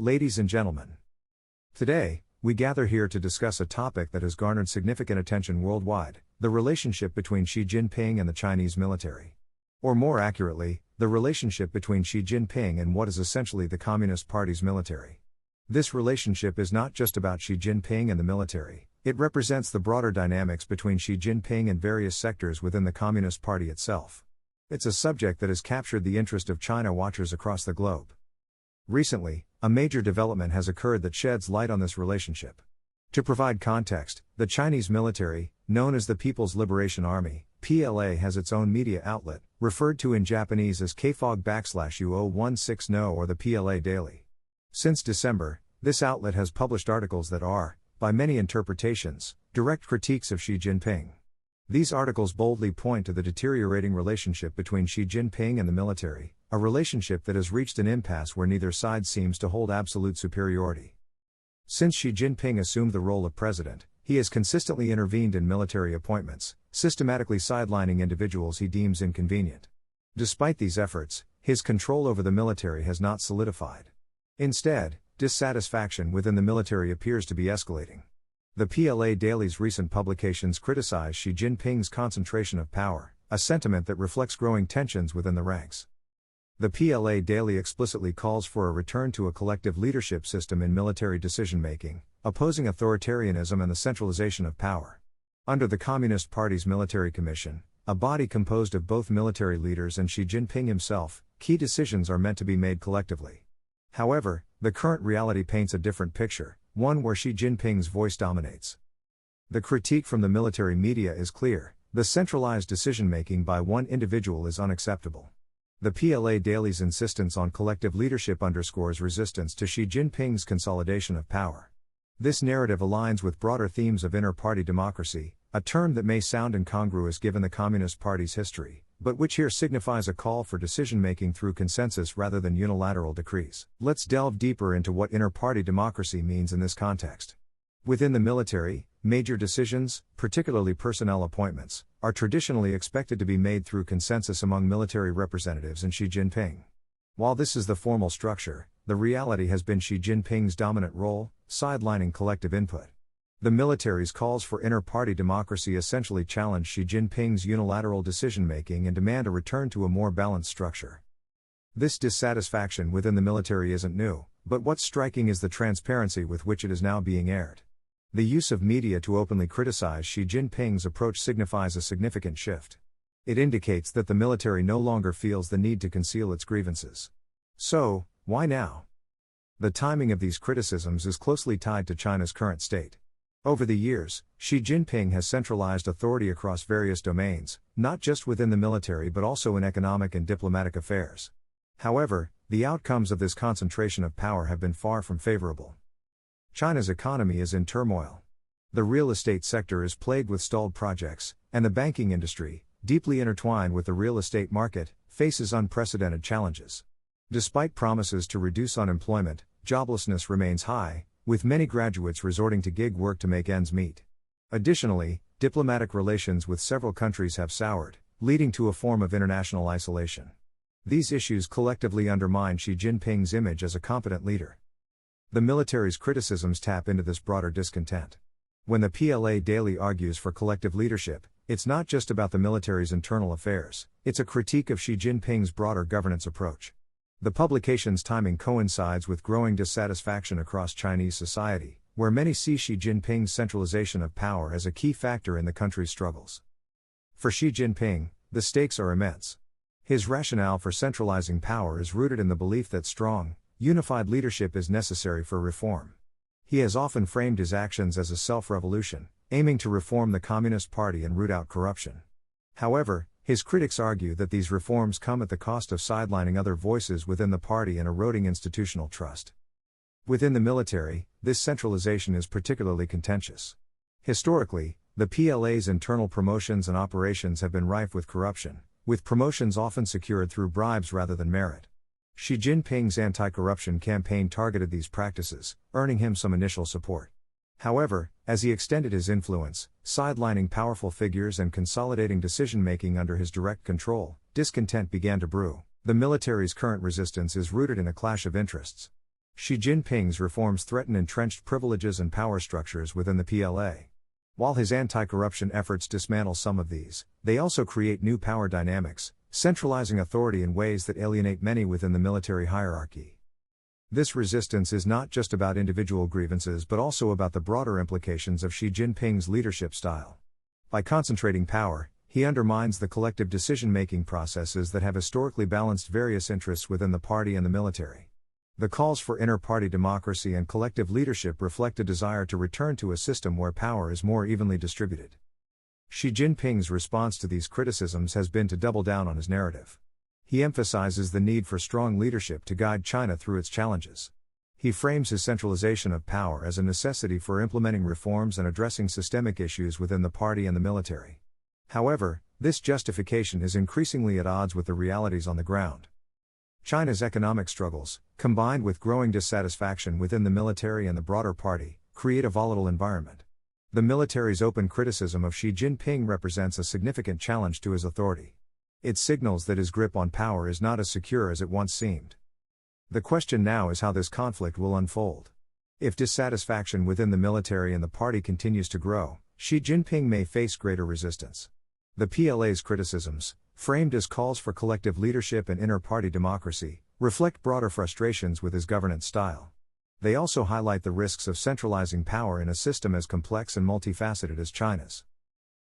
Ladies and gentlemen, today, we gather here to discuss a topic that has garnered significant attention worldwide: the relationship between Xi Jinping and the Chinese military. Or more accurately, the relationship between Xi Jinping and what is essentially the Communist Party's military. This relationship is not just about Xi Jinping and the military, it represents the broader dynamics between Xi Jinping and various sectors within the Communist Party itself. It's a subject that has captured the interest of China watchers across the globe. Recently, a major development has occurred that sheds light on this relationship. To provide context, the Chinese military, known as the People's Liberation Army, PLA, has its own media outlet, referred to in Japanese as KFOG/U0160 or the PLA Daily. Since December, this outlet has published articles that are, by many interpretations, direct critiques of Xi Jinping. These articles boldly point to the deteriorating relationship between Xi Jinping and the military, a relationship that has reached an impasse where neither side seems to hold absolute superiority. Since Xi Jinping assumed the role of president, he has consistently intervened in military appointments, systematically sidelining individuals he deems inconvenient. Despite these efforts, his control over the military has not solidified. Instead, dissatisfaction within the military appears to be escalating. The PLA Daily's recent publications criticize Xi Jinping's concentration of power, a sentiment that reflects growing tensions within the ranks. The PLA Daily explicitly calls for a return to a collective leadership system in military decision-making, opposing authoritarianism and the centralization of power. Under the Communist Party's Military Commission, a body composed of both military leaders and Xi Jinping himself, key decisions are meant to be made collectively. However, the current reality paints a different picture, one where Xi Jinping's voice dominates. The critique from the military media is clear: the centralized decision-making by one individual is unacceptable. The PLA Daily's insistence on collective leadership underscores resistance to Xi Jinping's consolidation of power. This narrative aligns with broader themes of inter-party democracy, a term that may sound incongruous given the Communist Party's history, but which here signifies a call for decision-making through consensus rather than unilateral decrees. Let's delve deeper into what inter-party democracy means in this context. Within the military, major decisions, particularly personnel appointments, are traditionally expected to be made through consensus among military representatives and Xi Jinping. While this is the formal structure, the reality has been Xi Jinping's dominant role, sidelining collective input. The military's calls for inter-party democracy essentially challenge Xi Jinping's unilateral decision-making and demand a return to a more balanced structure. This dissatisfaction within the military isn't new, but what's striking is the transparency with which it is now being aired. The use of media to openly criticize Xi Jinping's approach signifies a significant shift. It indicates that the military no longer feels the need to conceal its grievances. So, why now? The timing of these criticisms is closely tied to China's current state. Over the years, Xi Jinping has centralized authority across various domains, not just within the military but also in economic and diplomatic affairs. However, the outcomes of this concentration of power have been far from favorable. China's economy is in turmoil. The real estate sector is plagued with stalled projects, and the banking industry, deeply intertwined with the real estate market, faces unprecedented challenges. Despite promises to reduce unemployment, joblessness remains high, with many graduates resorting to gig work to make ends meet. Additionally, diplomatic relations with several countries have soured, leading to a form of international isolation. These issues collectively undermine Xi Jinping's image as a competent leader. The military's criticisms tap into this broader discontent. When the PLA Daily argues for collective leadership, it's not just about the military's internal affairs, it's a critique of Xi Jinping's broader governance approach. The publication's timing coincides with growing dissatisfaction across Chinese society, where many see Xi Jinping's centralization of power as a key factor in the country's struggles. For Xi Jinping, the stakes are immense. His rationale for centralizing power is rooted in the belief that strong, unified leadership is necessary for reform. He has often framed his actions as a self-revolution, aiming to reform the Communist Party and root out corruption. However, his critics argue that these reforms come at the cost of sidelining other voices within the party and eroding institutional trust. Within the military, this centralization is particularly contentious. Historically, the PLA's internal promotions and operations have been rife with corruption, with promotions often secured through bribes rather than merit. Xi Jinping's anti-corruption campaign targeted these practices, earning him some initial support. However, as he extended his influence, sidelining powerful figures and consolidating decision-making under his direct control, discontent began to brew. The military's current resistance is rooted in a clash of interests. Xi Jinping's reforms threaten entrenched privileges and power structures within the PLA. While his anti-corruption efforts dismantle some of these, they also create new power dynamics, centralizing authority in ways that alienate many within the military hierarchy. This resistance is not just about individual grievances but also about the broader implications of Xi Jinping's leadership style. By concentrating power, he undermines the collective decision-making processes that have historically balanced various interests within the party and the military. The calls for inter-party democracy and collective leadership reflect a desire to return to a system where power is more evenly distributed. Xi Jinping's response to these criticisms has been to double down on his narrative. He emphasizes the need for strong leadership to guide China through its challenges. He frames his centralization of power as a necessity for implementing reforms and addressing systemic issues within the party and the military. However, this justification is increasingly at odds with the realities on the ground. China's economic struggles, combined with growing dissatisfaction within the military and the broader party, create a volatile environment. The military's open criticism of Xi Jinping represents a significant challenge to his authority. It signals that his grip on power is not as secure as it once seemed. The question now is how this conflict will unfold. If dissatisfaction within the military and the party continues to grow, Xi Jinping may face greater resistance. The PLA's criticisms, framed as calls for collective leadership and inter-party democracy, reflect broader frustrations with his governance style. They also highlight the risks of centralizing power in a system as complex and multifaceted as China's.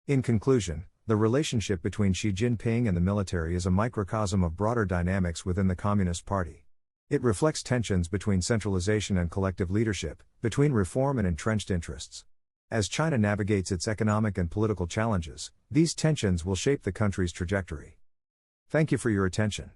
In conclusion, the relationship between Xi Jinping and the military is a microcosm of broader dynamics within the Communist Party. It reflects tensions between centralization and collective leadership, between reform and entrenched interests. As China navigates its economic and political challenges, these tensions will shape the country's trajectory. Thank you for your attention.